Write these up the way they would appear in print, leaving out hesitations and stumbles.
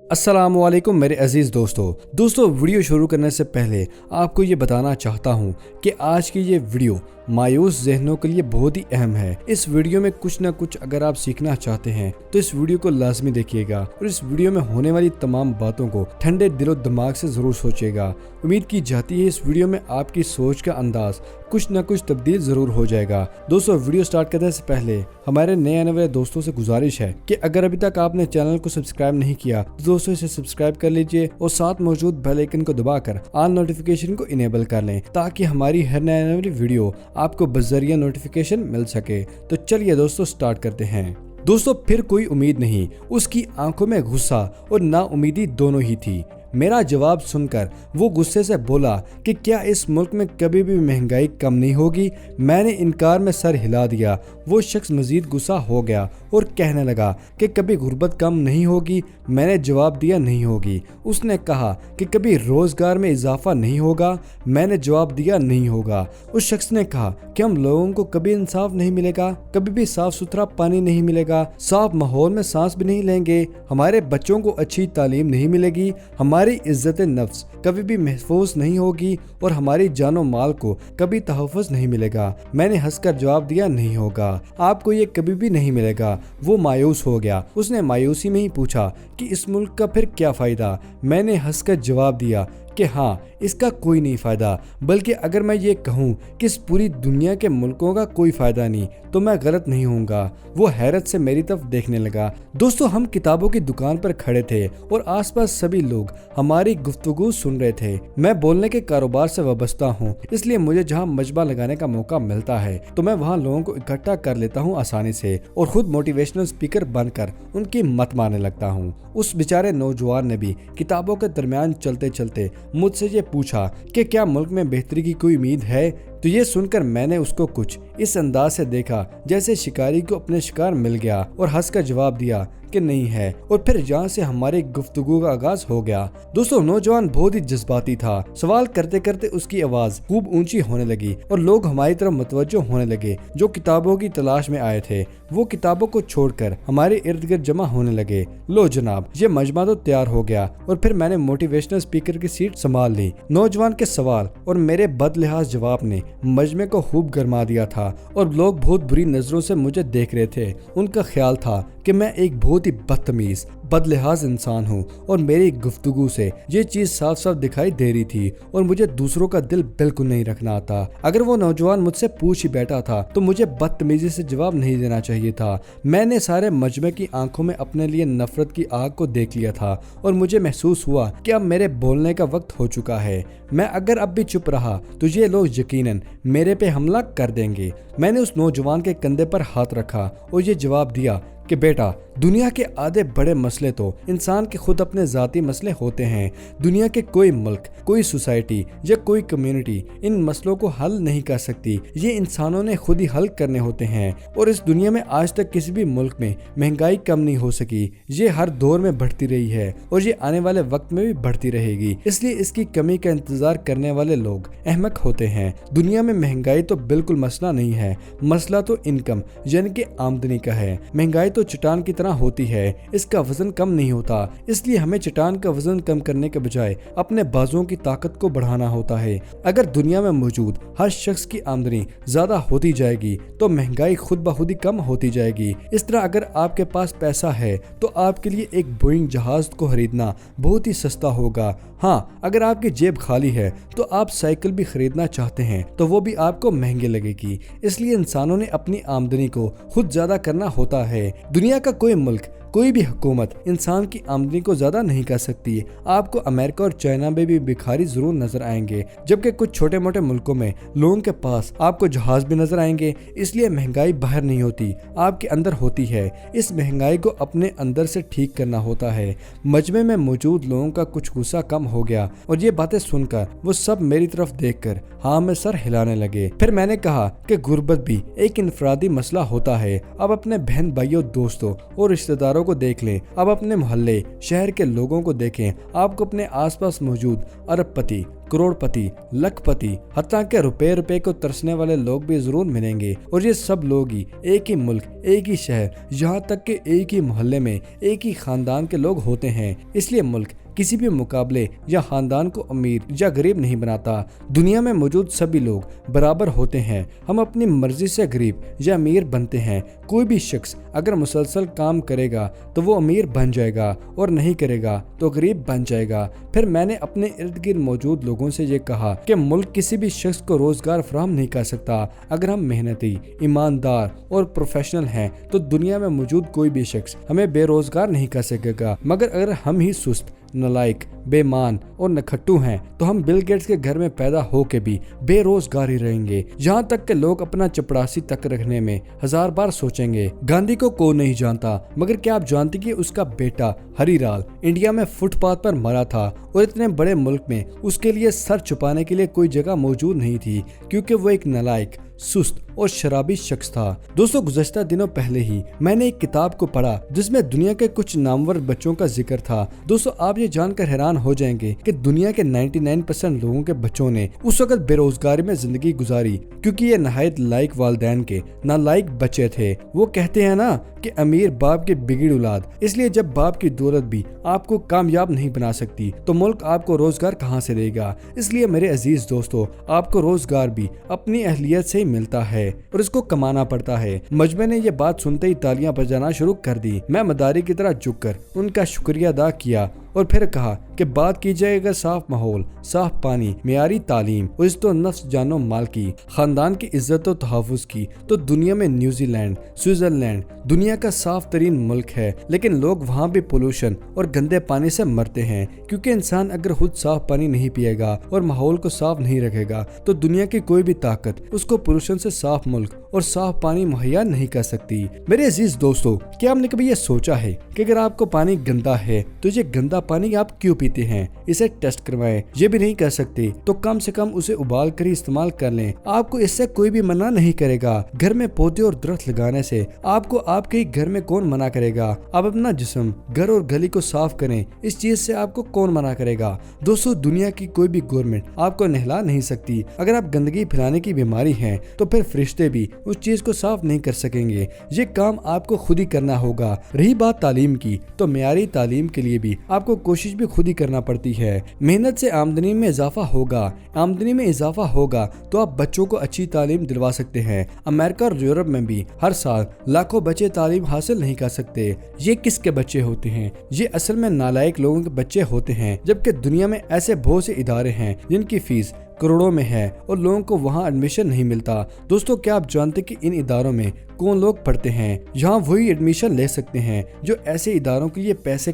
السلام علیکم میرے عزیز دوستو ویڈیو شروع کرنے سے پہلے آپ کو یہ بتانا چاہتا ہوں کہ آج کی یہ ویڈیو مایوس ذہنوں کے لیے بہت ہی اہم ہے۔ اس ویڈیو میں کچھ نہ کچھ اگر آپ سیکھنا چاہتے ہیں تو اس ویڈیو کو لازمی دیکھیے گا اور اس ویڈیو میں ہونے والی تمام باتوں کو ٹھنڈے دل و دماغ سے ضرور سوچیے گا۔ امید کی جاتی ہے اس ویڈیو میں آپ کی سوچ کا انداز کچھ نہ کچھ تبدیل ضرور ہو جائے گا۔ دوستو ویڈیو سٹارٹ کرنے سے پہلے ہمارے نئے آنے والے دوستوں سے گزارش ہے کہ اگر ابھی تک آپ نے چینل کو سبسکرائب نہیں کیا تو دوستو اسے سبسکرائب کر لیجئے اور ساتھ موجود بیل آئیکن کو دبا کر آل نوٹیفیکیشن کو انیبل کر لیں تاکہ ہماری ہر نئے آنے والی ویڈیو آپ کو بذریعہ نوٹیفیکیشن مل سکے۔ تو چلیے دوستو سٹارٹ کرتے ہیں۔ دوستو پھر کوئی امید نہیں، اس کی آنکھوں میں غصہ اور نا امیدی دونوں ہی تھی۔ میرا جواب سن کر وہ غصے سے بولا کہ کیا اس ملک میں کبھی بھی مہنگائی کم نہیں ہوگی؟ میں نے انکار میں سر ہلا دیا۔ وہ شخص مزید غصہ ہو گیا اور کہنے لگا کہ کبھی غربت کم نہیں ہوگی؟ میں نے جواب دیا نہیں ہوگی۔ اس نے کہا کہ کبھی روزگار میں اضافہ نہیں ہوگا؟ میں نے جواب دیا نہیں ہوگا۔ اس شخص نے کہا کہ ہم لوگوں کو کبھی انصاف نہیں ملے گا، کبھی بھی صاف ستھرا پانی نہیں ملے گا، صاف ماحول میں سانس بھی نہیں لیں گے، ہمارے بچوں کو اچھی تعلیم نہیں ملے گی، ہماری عزت نفس کبھی بھی محفوظ نہیں ہوگی اور ہماری جان و مال کو کبھی تحفظ نہیں ملے گا۔ میں نے ہنس کر جواب دیا نہیں ہوگا، آپ کو یہ کبھی بھی نہیں ملے گا۔ وہ مایوس ہو گیا۔ اس نے مایوسی میں ہی پوچھا کہ اس ملک کا پھر کیا فائدہ؟ میں نے ہنس کر جواب دیا کہ ہاں، اس کا کوئی نہیں فائدہ، بلکہ اگر میں یہ کہوں کہ اس پوری دنیا کے ملکوں کا کوئی فائدہ نہیں تو میں غلط نہیں ہوں گا۔ وہ حیرت سے میری طرف دیکھنے لگا۔ دوستو ہم کتابوں کی دکان پر کھڑے تھے اور آس پاس سبھی لوگ ہماری گفتگو سن رہے تھے۔ میں بولنے کے کاروبار سے وابستہ ہوں، اس لیے مجھے جہاں مجمع لگانے کا موقع ملتا ہے تو میں وہاں لوگوں کو اکٹھا کر لیتا ہوں آسانی سے اور خود موٹیویشنل اسپیکر بن کر ان کی مت مارنے لگتا ہوں۔ اس بیچارے نوجوان نے بھی کتابوں کے درمیان چلتے چلتے مجھ سے یہ پوچھا کہ کیا ملک میں بہتری کی کوئی امید ہے؟ تو یہ سن کر میں نے اس کو کچھ اس انداز سے دیکھا جیسے شکاری کو اپنے شکار مل گیا اور ہنس کر جواب دیا کہ نہیں ہے، اور پھر جہاں سے ہماری گفتگو کا آغاز ہو گیا۔ دوستو نوجوان بہت ہی جذباتی تھا۔ سوال کرتے کرتے اس کی آواز خوب اونچی ہونے لگی اور لوگ ہماری طرف متوجہ ہونے لگے جو کتابوں کی تلاش میں آئے تھے۔ وہ کتابوں کو چھوڑ کر ہمارے ارد گرد جمع ہونے لگے۔ لو جناب، یہ مجمع تو تیار ہو گیا اور پھر میں نے موٹیویشنل اسپیکر کی سیٹ سنبھال لی۔ نوجوان کے سوال اور میرے بد لحاظ جواب نے مجمع کو خوب گرما دیا تھا اور لوگ بہت بری نظروں سے مجھے دیکھ رہے تھے۔ ان کا خیال تھا کہ میں ایک بہت ہی بدتمیز بد لحاظ انسان ہوں اور میری گفتگو سے یہ چیز صاف صاف دکھائی دے رہی تھی اور مجھے دوسروں کا دل بالکل نہیں رکھنا آتا۔ اگر وہ نوجوان مجھ سے پوچھ ہی بیٹھا تھا تو مجھے بدتمیزی سے جواب نہیں دینا چاہیے تھا۔ میں نے سارے مجمع کی آنکھوں میں اپنے لیے نفرت کی آگ کو دیکھ لیا تھا اور مجھے محسوس ہوا کہ اب میرے بولنے کا وقت ہو چکا ہے۔ میں اگر اب بھی چپ رہا تو یہ لوگ یقیناً میرے پہ حملہ کر دیں گے۔ میں نے اس نوجوان کے کندھے پر ہاتھ رکھا اور یہ جواب دیا کہ بیٹا، دنیا کے آدھے بڑے مسئلے تو انسان کے خود اپنے ذاتی مسئلے ہوتے ہیں۔ دنیا کے کوئی ملک، کوئی سوسائٹی یا کوئی کمیونٹی ان مسئلوں کو حل نہیں کر سکتی، یہ انسانوں نے خود ہی حل کرنے ہوتے ہیں۔ اور اس دنیا میں آج تک کسی بھی ملک میں مہنگائی کم نہیں ہو سکی، یہ ہر دور میں بڑھتی رہی ہے اور یہ آنے والے وقت میں بھی بڑھتی رہے گی۔ اس لیے اس کی کمی کا انتظار کرنے والے لوگ احمق ہوتے ہیں۔ دنیا میں مہنگائی تو بالکل مسئلہ نہیں ہے، مسئلہ تو انکم یعنی کہ آمدنی کا ہے۔ مہنگائی تو چٹان کی طرح ہوتی ہے، اس کا وزن کم نہیں ہوتا، اس لیے ہمیں چٹان کا وزن کم کرنے کے بجائے اپنے بازوؤں کی طاقت کو بڑھانا ہوتا ہے۔ اگر دنیا میں موجود ہر شخص کی آمدنی زیادہ ہوتی جائے گی تو مہنگائی خود بخود ہی کم ہوتی جائے گی۔ اس طرح اگر آپ کے پاس پیسہ ہے تو آپ کے لیے ایک بوئنگ جہاز کو خریدنا بہت ہی سستا ہوگا۔ ہاں، اگر آپ کی جیب خالی ہے تو آپ سائیکل بھی خریدنا چاہتے ہیں تو وہ بھی آپ کو مہنگی لگے گی۔ اس لیے انسانوں نے اپنی آمدنی کو خود زیادہ کرنا ہوتا ہے۔ دنیا کا کوئی ملک، کوئی بھی حکومت انسان کی آمدنی کو زیادہ نہیں کر سکتی۔ آپ کو امریکہ اور چائنا میں بھی بھکاری ضرور نظر آئیں گے، جبکہ کچھ چھوٹے موٹے ملکوں میں لوگوں کے پاس آپ کو جہاز بھی نظر آئیں گے۔ اس لیے مہنگائی باہر نہیں ہوتی، آپ کے اندر ہوتی ہے۔ اس مہنگائی کو اپنے اندر سے ٹھیک کرنا ہوتا ہے۔ مجمع میں موجود لوگوں کا کچھ غصہ کم ہو گیا اور یہ باتیں سن کر وہ سب میری طرف دیکھ کر ہاں میں سر ہلانے لگے۔ پھر میں نے کہا کہ غربت بھی ایک انفرادی مسئلہ ہوتا ہے۔ اب اپنے بہن بھائیوں، دوستوں اور رشتہ داروں اداروں کو دیکھ لیں، اب اپنے محلے شہر کے لوگوں کو دیکھیں، آپ کو اپنے آس پاس موجود ارب پتی، کروڑ پتی، لکھ پتی، حتیٰ کہ روپے کو ترسنے والے لوگ بھی ضرور ملیں گے، اور یہ سب لوگ ہی ایک ہی ملک، ایک ہی شہر، یہاں تک کہ ایک ہی محلے میں ایک ہی خاندان کے لوگ ہوتے ہیں۔ اس لیے ملک کسی بھی مقابلے یا خاندان کو امیر یا غریب نہیں بناتا۔ دنیا میں موجود سبھی لوگ برابر ہوتے ہیں، ہم اپنی مرضی سے غریب یا امیر بنتے ہیں۔ کوئی بھی شخص اگر مسلسل کام کرے گا تو وہ امیر بن جائے گا، اور نہیں کرے گا تو غریب بن جائے گا۔ پھر میں نے اپنے ارد گرد موجود لوگوں سے یہ کہا کہ ملک کسی بھی شخص کو روزگار فراہم نہیں کر سکتا۔ اگر ہم محنتی، ایماندار اور پروفیشنل ہیں تو دنیا میں موجود کوئی بھی شخص ہمیں بے روزگار نہیں کر سکے گا، مگر اگر ہم ہی سست، نالائق، بے مان اور نکھٹو ہیں تو ہم بل گیٹس کے گھر میں پیدا ہو کے بھی بے روزگار ہی رہیں گے، یہاں تک کہ لوگ اپنا چپڑاسی تک رکھنے میں 1000 بار سوچیں گے۔ گاندھی کو کوئی نہیں جانتا، مگر کیا آپ جانتے کہ اس کا بیٹا ہری لال انڈیا میں فٹ پاتھ پر مرا تھا، اور اتنے بڑے ملک میں اس کے لیے سر چھپانے کے لیے کوئی جگہ موجود نہیں تھی، کیونکہ وہ ایک نالائق، سست اور شرابی شخص تھا۔ دوستو، گزشتہ دنوں پہلے ہی میں نے ایک کتاب کو پڑھا جس میں دنیا کے کچھ نامور بچوں کا ذکر تھا۔ دوستو، آپ یہ جان کر حیران ہو جائیں گے کہ دنیا کے 99% لوگوں کے بچوں نے اس وقت بے روزگاری میں زندگی گزاری، کیونکہ یہ نہایت لائق والدین کے نالائق بچے تھے۔ وہ کہتے ہیں نا کہ امیر باپ کی بگڑی اولاد، اس لیے جب باپ کی دولت بھی آپ کو کامیاب نہیں بنا سکتی تو ملک آپ کو روزگار کہاں سے دے گا؟ اس لیے میرے عزیز دوستو، آپ کو روزگار بھی اپنی اہلیت سے ملتا ہے اور اس کو کمانا پڑتا ہے۔ مجمع نے یہ بات سنتے ہی تالیاں بجانا شروع کر دی۔ میں مداری کی طرح جھک کر ان کا شکریہ ادا کیا اور پھر کہا کہ بات کی جائے گا صاف ماحول، صاف پانی، معیاری تعلیم اور عزت و نفس جان و مال کی، خاندان کی عزت و تحفظ کی، تو دنیا میں نیوزی لینڈ، سوئٹزرلینڈ دنیا کا صاف ترین ملک ہے، لیکن لوگ وہاں بھی پولوشن اور گندے پانی سے مرتے ہیں، کیونکہ انسان اگر خود صاف پانی نہیں پیے گا اور ماحول کو صاف نہیں رکھے گا تو دنیا کی کوئی بھی طاقت اس کو پولوشن سے صاف ملک اور صاف پانی مہیا نہیں کر سکتی۔ میرے عزیز دوستو، کیا آپ نے کبھی یہ سوچا ہے کہ اگر آپ کو پانی گندا ہے تو یہ گندا پانی آپ کیوں پیتے ہیں؟ اسے ٹیسٹ کروائیں۔ یہ بھی نہیں کر سکتے تو کم سے کم اسے ابال کر ہی استعمال کر لیں، آپ کو اس سے کوئی بھی منع نہیں کرے گا۔ گھر میں پودے اور درخت لگانے سے آپ کو آپ کے ہی گھر میں کون منع کرے گا؟ آپ اپنا جسم، گھر اور گلی کو صاف کریں، اس چیز سے آپ کو کون منع کرے گا؟ دوستو، دنیا کی کوئی بھی گورنمنٹ آپ کو نہلا نہیں سکتی۔ اگر آپ گندگی پھیلانے کی بیماری ہیں تو پھر فرشتے بھی اس چیز کو صاف نہیں کر سکیں گے، یہ کام آپ کو خود ہی کرنا ہوگا۔ رہی بات تعلیم کی، تو معیاری تعلیم کے لیے بھی آپ کو کوشش بھی خود ہی کرنا پڑتی ہے۔ محنت سے آمدنی میں اضافہ ہوگا، آمدنی میں اضافہ ہوگا تو آپ بچوں کو اچھی تعلیم دلوا سکتے ہیں۔ امریکہ اور یورپ میں بھی ہر سال لاکھوں بچے تعلیم حاصل نہیں کر سکتے۔ یہ کس کے بچے ہوتے ہیں؟ یہ اصل میں نالائق لوگوں کے بچے ہوتے ہیں، جبکہ دنیا میں ایسے بہت سے ادارے ہیں جن کی فیس کروڑوں میں ہے اور لوگوں کو وہاں ایڈمیشن نہیں ملتا۔ دوستو، کیا آپ جانتے کہ ان اداروں میں کون لوگ پڑھتے ہیں؟ یہاں وہی ایڈمیشن لے سکتے ہیں جو ایسے اداروں کے لیے پیسے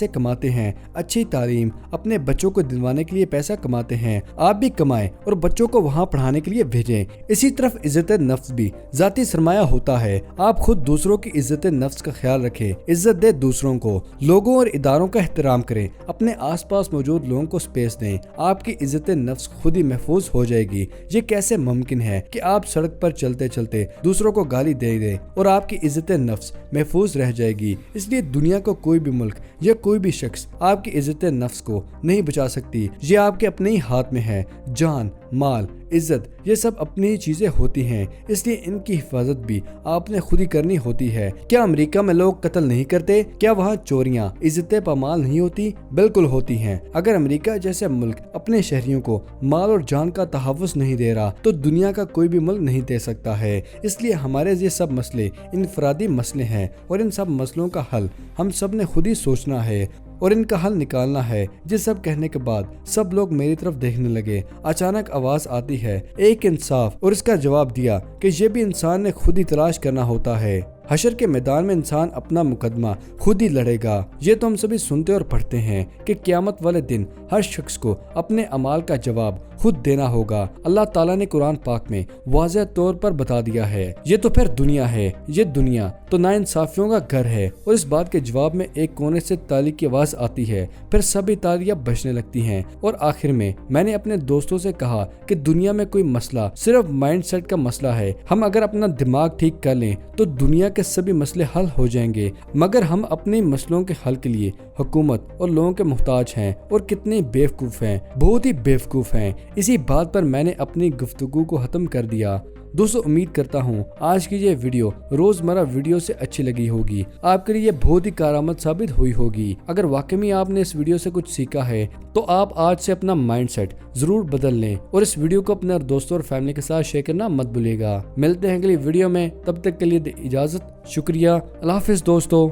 کماتے ہیں، اچھی تعلیم اپنے بچوں کو دلوانے کے لیے پیسہ کماتے ہیں۔ آپ بھی کمائیں اور بچوں کو وہاں پڑھانے کے لیے بھیجیں۔ اسی طرف عزت نفس بھی ذاتی سرمایہ ہوتا ہے۔ آپ خود دوسروں کی عزت نفس کا خیال رکھیں، عزت دے دوسروں کو، لوگوں اور اداروں کا احترام کریں، اپنے آس پاس موجود لوگوں کو سپیس دیں، آپ کی عزت نفس خود ہی محفوظ ہو جائے گی۔ یہ کیسے ممکن ہے کہ آپ سڑک پر چلتے چلتے دوسروں کو گالی دے دیں اور آپ کی عزت نفس محفوظ رہ جائے گی؟ اس لیے دنیا کو کوئی بھی ملک یا کوئی بھی شخص آپ کی عزت نفس کو نہیں بچا سکتی۔ یہ آپ کے اپنے ہی ہاتھ میں ہے۔ جان، مال، عزت، یہ سب اپنی چیزیں ہوتی ہیں، اس لیے ان کی حفاظت بھی آپ نے خود ہی کرنی ہوتی ہے۔ کیا امریکہ میں لوگ قتل نہیں کرتے؟ کیا وہاں چوریاں عزت پامال نہیں ہوتی؟ بالکل ہوتی ہیں۔ اگر امریکہ جیسے ملک اپنے شہریوں کو مال اور جان کا تحفظ نہیں دے رہا تو دنیا کا کوئی بھی ملک نہیں دے سکتا ہے۔ اس لیے ہمارے یہ سب مسئلے انفرادی مسئلے ہیں اور ان سب مسئلوں کا حل ہم سب نے خود ہی سوچنا ہے اور ان کا حل نکالنا ہے۔ یہ سب کہنے کے بعد سب لوگ میری طرف دیکھنے لگے۔ اچانک آواز آتی ہے، ایک انصاف، اور اس کا جواب دیا کہ یہ بھی انسان نے خود ہی تلاش کرنا ہوتا ہے۔ حشر کے میدان میں انسان اپنا مقدمہ خود ہی لڑے گا۔ یہ تو ہم سبھی سنتے اور پڑھتے ہیں کہ قیامت والے دن ہر شخص کو اپنے اعمال کا جواب خود دینا ہوگا۔ اللہ تعالیٰ نے قرآن پاک میں واضح طور پر بتا دیا ہے۔ یہ تو پھر دنیا ہے، یہ دنیا تو ناانصافیوں کا گھر ہے۔ اور اس بات کے جواب میں ایک کونے سے تالی کی آواز آتی ہے، پھر سبھی تالیاں بجنے لگتی ہیں۔ اور آخر میں نے اپنے دوستوں سے کہا کہ دنیا میں کوئی مسئلہ صرف مائنڈ سیٹ کا مسئلہ ہے۔ ہم اگر اپنا دماغ ٹھیک کر لیں تو دنیا کے سبھی مسئلے حل ہو جائیں گے، مگر ہم اپنے مسئلوں کے حل کے لیے حکومت اور لوگوں کے محتاج ہیں، اور کتنے بیوقوف ہیں، بہت ہی بیوقوف ہیں۔ اسی بات پر میں نے اپنی گفتگو کو ختم کر دیا۔ دوستو، امید کرتا ہوں آج کی یہ ویڈیو روزمرہ ویڈیو سے اچھی لگی ہوگی، آپ کے لیے بہت ہی کارآمد ثابت ہوئی ہوگی۔ اگر واقعی میں آپ نے اس ویڈیو سے کچھ سیکھا ہے تو آپ آج سے اپنا مائنڈ سیٹ ضرور بدل لیں، اور اس ویڈیو کو اپنے دوستوں اور فیملی کے ساتھ شیئر کرنا مت بھولیے گا۔ ملتے ہیں اگلی ویڈیو میں، تب تک کے لیے اجازت، شکریہ، اللہ حافظ دوستو۔